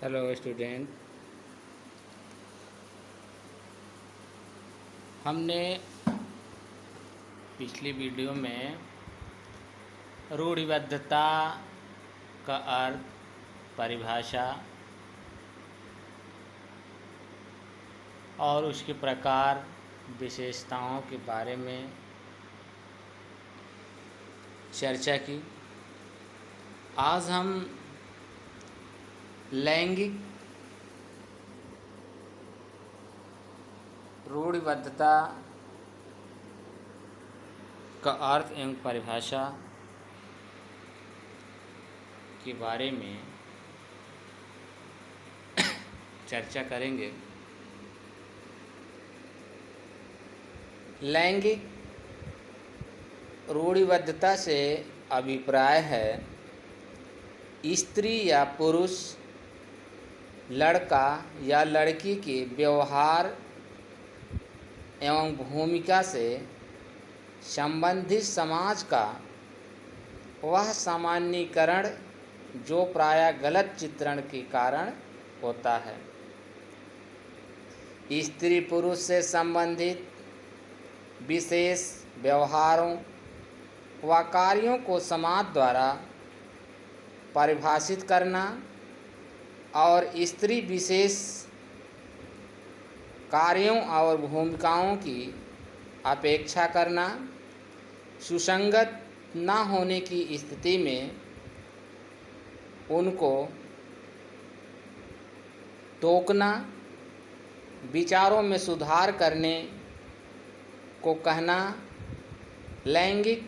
Hello student. हमने पिछली video में रूढ़िबद्धता का अर्थ, परिभाषा और उसके प्रकार, विशेषताओं के बारे में चर्चा की। आज हम लैंगिक रूढ़िबद्धता का अर्थ एवं परिभाषा के बारे में चर्चा करेंगे। लैंगिक रूढ़िबद्धता से अभिप्राय है स्त्री या पुरुष, लड़का या लड़की के व्यवहार एवं भूमिका से संबंधित समाज का वह सामान्यीकरण जो प्रायः गलत चित्रण के कारण होता है। स्त्री पुरुष से संबंधित विशेष व्यवहारों व कार्यों को समाज द्वारा परिभाषित करना और स्त्री विशेष कार्यों और भूमिकाओं की अपेक्षा करना, सुसंगत न होने की स्थिति में उनको टोकना, विचारों में सुधार करने को कहना लैंगिक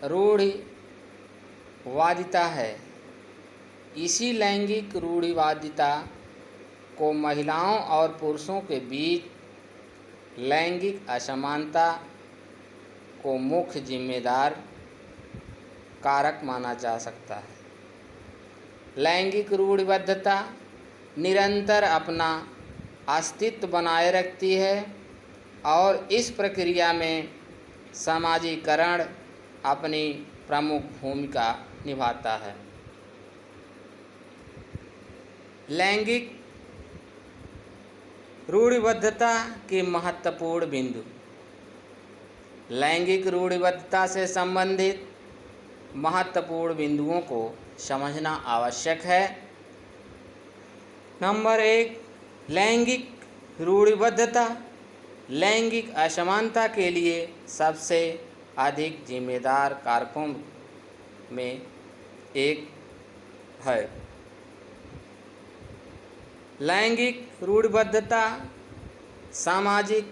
रूढ़िवादिता है। इसी लैंगिक रूढ़िवादिता को महिलाओं और पुरुषों के बीच लैंगिक असमानता को मुख्य जिम्मेदार कारक माना जा सकता है। लैंगिक रूढ़िबद्धता निरंतर अपना अस्तित्व बनाए रखती है और इस प्रक्रिया में समाजीकरण अपनी प्रमुख भूमिका निभाता है। लैंगिक रूढ़िबद्धता के महत्वपूर्ण बिंदु। लैंगिक रूढ़िबद्धता से संबंधित महत्वपूर्ण बिंदुओं को समझना आवश्यक है। नंबर 1, लैंगिक रूढ़िबद्धता लैंगिक असमानता के लिए सबसे अधिक जिम्मेदार कारकों में एक है। लैंगिक रूढ़िबद्धता सामाजिक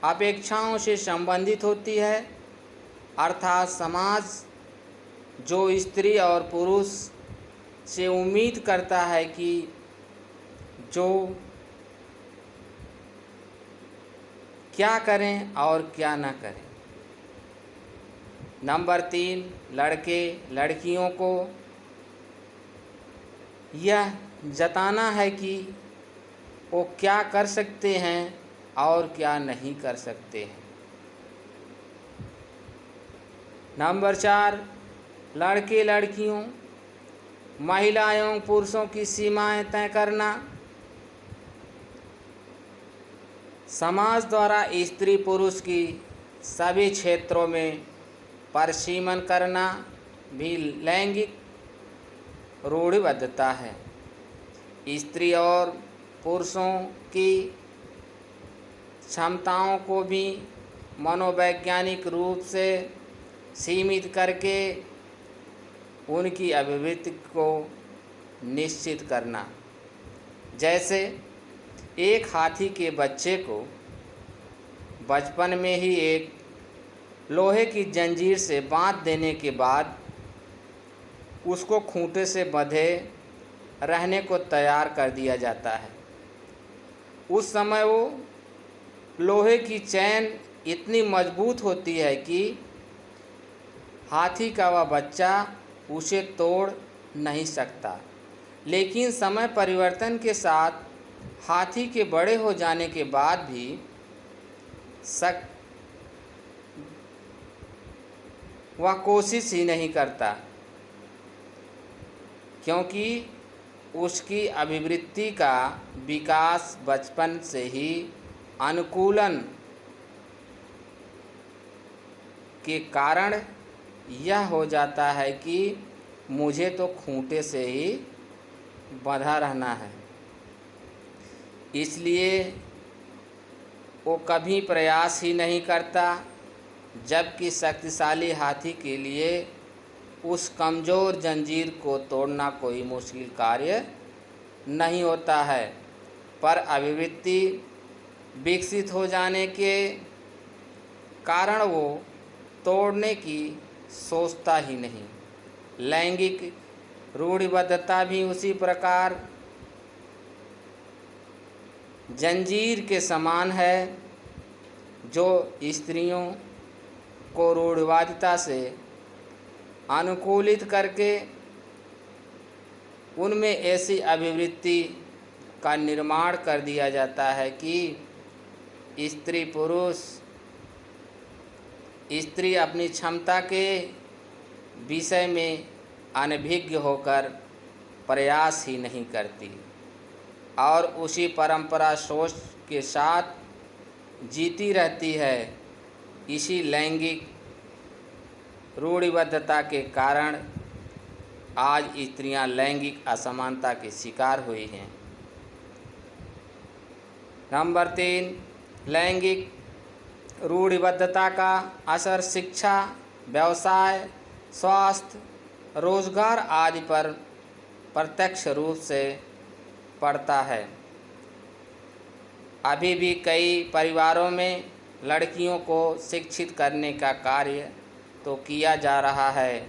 अपेक्षाओं से संबंधित होती है, अर्थात समाज जो स्त्री और पुरुष से उम्मीद करता है कि जो क्या करें और क्या न करें। नंबर 3, लड़के लड़कियों को यह जताना है कि वो क्या कर सकते हैं और क्या नहीं कर सकते हैं। नंबर 4, लड़के लड़कियों, महिला एवं पुरुषों की सीमाएं तय करना। समाज द्वारा स्त्री पुरुष की सभी क्षेत्रों में परिसीमन करना भी लैंगिक रूढ़िबद्धता है। स्त्री और पुरुषों की क्षमताओं को भी मनोवैज्ञानिक रूप से सीमित करके उनकी अभिव्यक्ति को निश्चित करना। जैसे एक हाथी के बच्चे को बचपन में ही एक लोहे की जंजीर से बांध देने के बाद उसको खूंटे से बंधे रहने को तैयार कर दिया जाता है। उस समय वो लोहे की चैन इतनी मजबूत होती है कि हाथी का वह बच्चा उसे तोड़ नहीं सकता। लेकिन समय परिवर्तन के साथ हाथी के बड़े हो जाने के बाद भी वह कोशिश ही नहीं करता, क्योंकि उसकी अभिवृत्ति का विकास बचपन से ही अनुकूलन के कारण यह हो जाता है कि मुझे तो खूंटे से ही बंधा रहना है। इसलिए वो कभी प्रयास ही नहीं करता, जबकि शक्तिशाली हाथी के लिए उस कमज़ोर जंजीर को तोड़ना कोई मुश्किल कार्य नहीं होता है। पर अभिवृत्ति विकसित हो जाने के कारण वो तोड़ने की सोचता ही नहीं। लैंगिक रूढ़िबद्धता भी उसी प्रकार जंजीर के समान है, जो स्त्रियों को रूढ़िवादिता से अनुकूलित करके उनमें ऐसी अभिवृत्ति का निर्माण कर दिया जाता है कि स्त्री अपनी क्षमता के विषय में अनभिज्ञ होकर प्रयास ही नहीं करती और उसी परंपरा सोच के साथ जीती रहती है। इसी लैंगिक रूढ़िबद्धता के कारण आज स्त्रियां लैंगिक असमानता की शिकार हुई हैं। नंबर 3, लैंगिक रूढ़िबद्धता का असर शिक्षा, व्यवसाय, स्वास्थ्य, रोजगार आदि पर प्रत्यक्ष रूप से पड़ता है। अभी भी कई परिवारों में लड़कियों को शिक्षित करने का कार्य तो किया जा रहा है,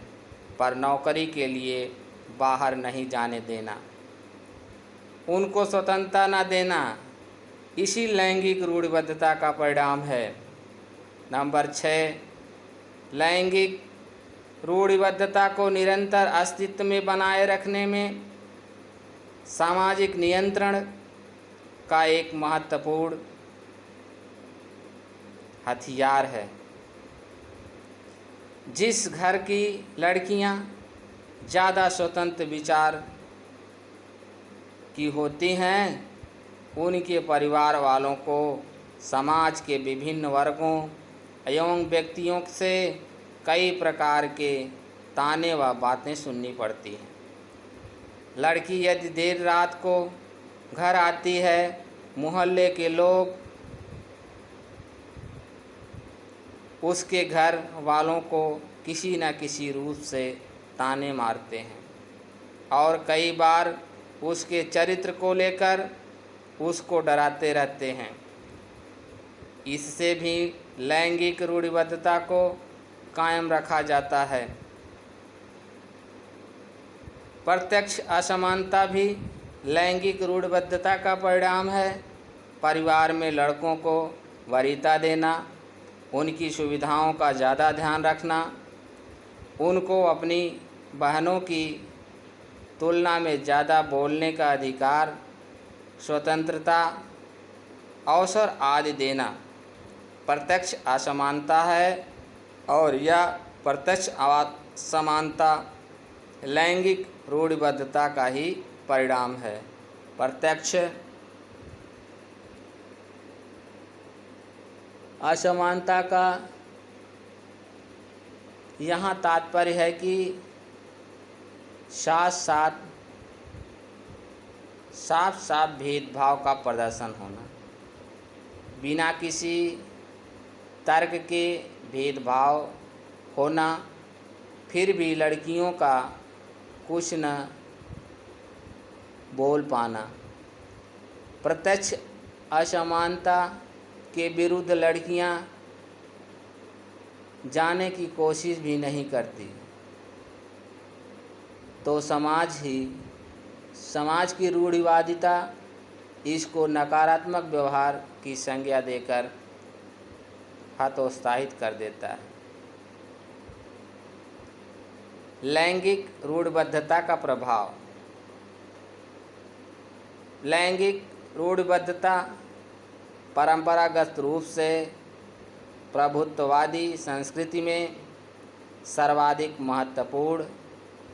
पर नौकरी के लिए बाहर नहीं जाने देना, उनको स्वतंत्रता न देना, इसी लैंगिक रूढ़िबद्धता का परिणाम है। नंबर 6, लैंगिक रूढ़िबद्धता को निरंतर अस्तित्व में बनाए रखने में सामाजिक नियंत्रण का एक महत्वपूर्ण हथियार है। जिस घर की लड़कियां ज़्यादा स्वतंत्र विचार की होती हैं, उनके परिवार वालों को समाज के विभिन्न वर्गों एवं व्यक्तियों से कई प्रकार के ताने व बातें सुननी पड़ती हैं। लड़की यदि देर रात को घर आती है, मोहल्ले के लोग उसके घर वालों को किसी न किसी रूप से ताने मारते हैं और कई बार उसके चरित्र को लेकर उसको डराते रहते हैं। इससे भी लैंगिक रूढ़िबद्धता को कायम रखा जाता है। प्रत्यक्ष असमानता भी लैंगिक रूढ़िबद्धता का परिणाम है। परिवार में लड़कों को वरीयता देना, उनकी सुविधाओं का ज़्यादा ध्यान रखना, उनको अपनी बहनों की तुलना में ज़्यादा बोलने का अधिकार, स्वतंत्रता, अवसर आदि देना प्रत्यक्ष असमानता है और यह प्रत्यक्ष असमानता लैंगिक रूढ़िबद्धता का ही परिणाम है। प्रत्यक्ष असमानता का यहाँ तात्पर्य है कि साफ साफ भेदभाव का प्रदर्शन होना, बिना किसी तर्क के भेदभाव होना, फिर भी लड़कियों का कुछ न बोल पाना। प्रत्यक्ष असमानता के विरुद्ध लड़कियां जाने की कोशिश भी नहीं करती, तो समाज की रूढ़िवादिता इसको नकारात्मक व्यवहार की संज्ञा देकर हतोत्साहित कर देता है। लैंगिक रूढ़िबद्धता का प्रभाव। लैंगिक रूढ़िबद्धता परंपरागत रूप से प्रभुत्ववादी संस्कृति में सर्वाधिक महत्वपूर्ण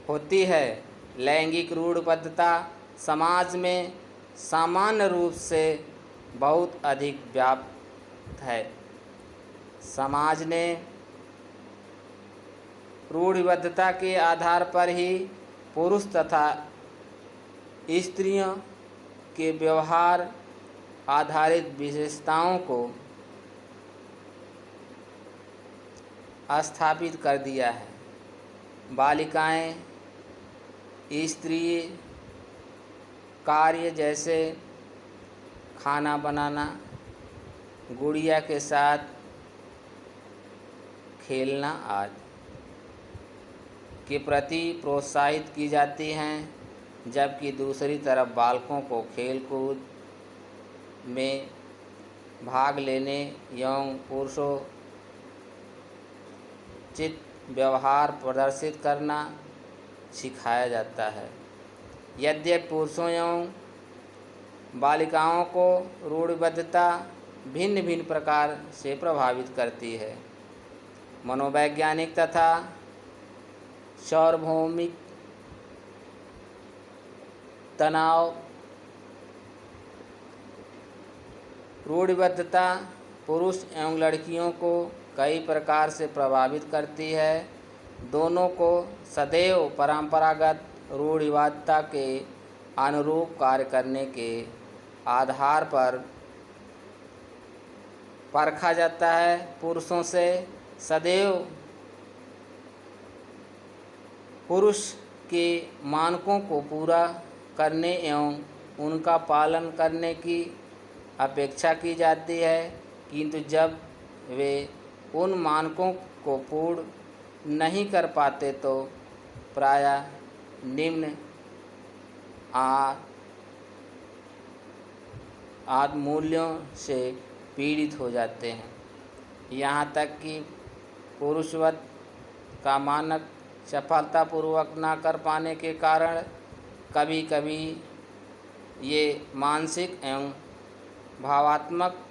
होती है। लैंगिक रूढ़िबद्धता समाज में सामान्य रूप से बहुत अधिक व्याप्त है। समाज ने रूढ़िबद्धता के आधार पर ही पुरुष तथा स्त्रियों के व्यवहार आधारित विशेषताओं को स्थापित कर दिया है। बालिकाएं स्त्रीय कार्य जैसे खाना बनाना, गुड़िया के साथ खेलना आदि के प्रति प्रोत्साहित की जाती हैं, जबकि दूसरी तरफ बालकों को खेल-कूद में भाग लेने एवं पुरुषोचित व्यवहार प्रदर्शित करना सिखाया जाता है। यद्यपि पुरुषों एवं बालिकाओं को रूढ़िबद्धता भिन्न भिन्न प्रकार से प्रभावित करती है। मनोवैज्ञानिक तथा सार्वभौमिक तनाव रूढ़िबद्धता पुरुष एवं लड़कियों को कई प्रकार से प्रभावित करती है। दोनों को सदैव परंपरागत रूढ़िवादिता के अनुरूप कार्य करने के आधार पर परखा जाता है। पुरुषों से सदैव पुरुष के मानकों को पूरा करने एवं उनका पालन करने की अपेक्षा की जाती है, किंतु जब वे उन मानकों को पूर्ण नहीं कर पाते तो प्रायः निम्न आत्ममूल्यों से पीड़ित हो जाते हैं। यहाँ तक कि पुरुषवत का मानक सफलतापूर्वक न कर पाने के कारण कभी कभी ये मानसिक एवं भावात्मक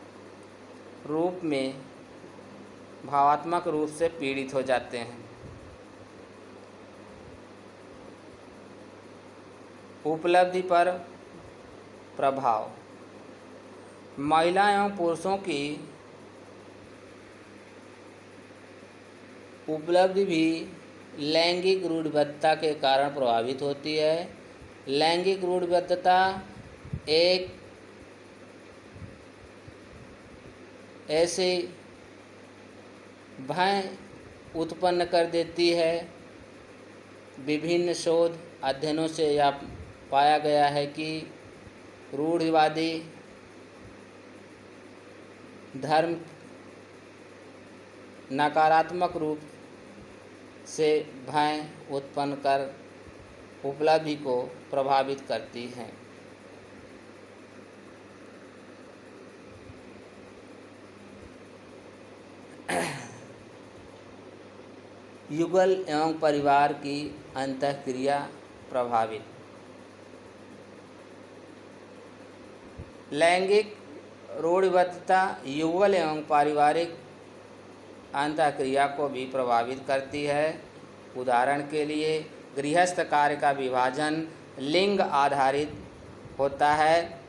रूप से पीड़ित हो जाते हैं। उपलब्धि पर प्रभाव। महिला एवं पुरुषों की उपलब्धि भी लैंगिक रूढ़िबद्धता के कारण प्रभावित होती है। लैंगिक रूढ़िबद्धता एक ऐसे भय उत्पन्न कर देती है। विभिन्न शोध अध्ययनों से यह पाया गया है कि रूढ़िवादी धर्म नकारात्मक रूप से भय उत्पन्न कर उपलब्धि को प्रभावित करती हैं। युगल एवं परिवार की अंतःक्रिया प्रभावित। लैंगिक रूढ़िबद्धता युगल एवं पारिवारिक अंतःक्रिया को भी प्रभावित करती है। उदाहरण के लिए गृहस्थ कार्य का विभाजन लिंग आधारित होता है,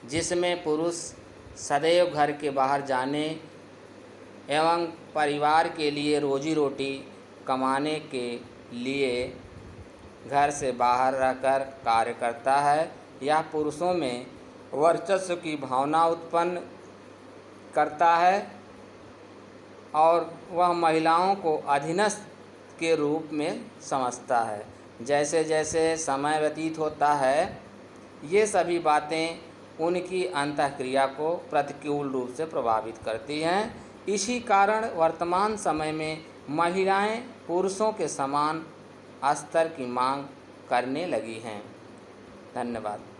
जिसमें पुरुष सदैव घर के बाहर जाने एवं परिवार के लिए रोजी रोटी कमाने के लिए घर से बाहर रहकर कार्य करता है। यह पुरुषों में वर्चस्व की भावना उत्पन्न करता है और वह महिलाओं को अधीनस्थ के रूप में समझता है। जैसे जैसे समय व्यतीत होता है, ये सभी बातें उनकी अंतःक्रिया को प्रतिकूल रूप से प्रभावित करती हैं। इसी कारण वर्तमान समय में महिलाएं पुरुषों के समान स्तर की मांग करने लगी हैं। धन्यवाद।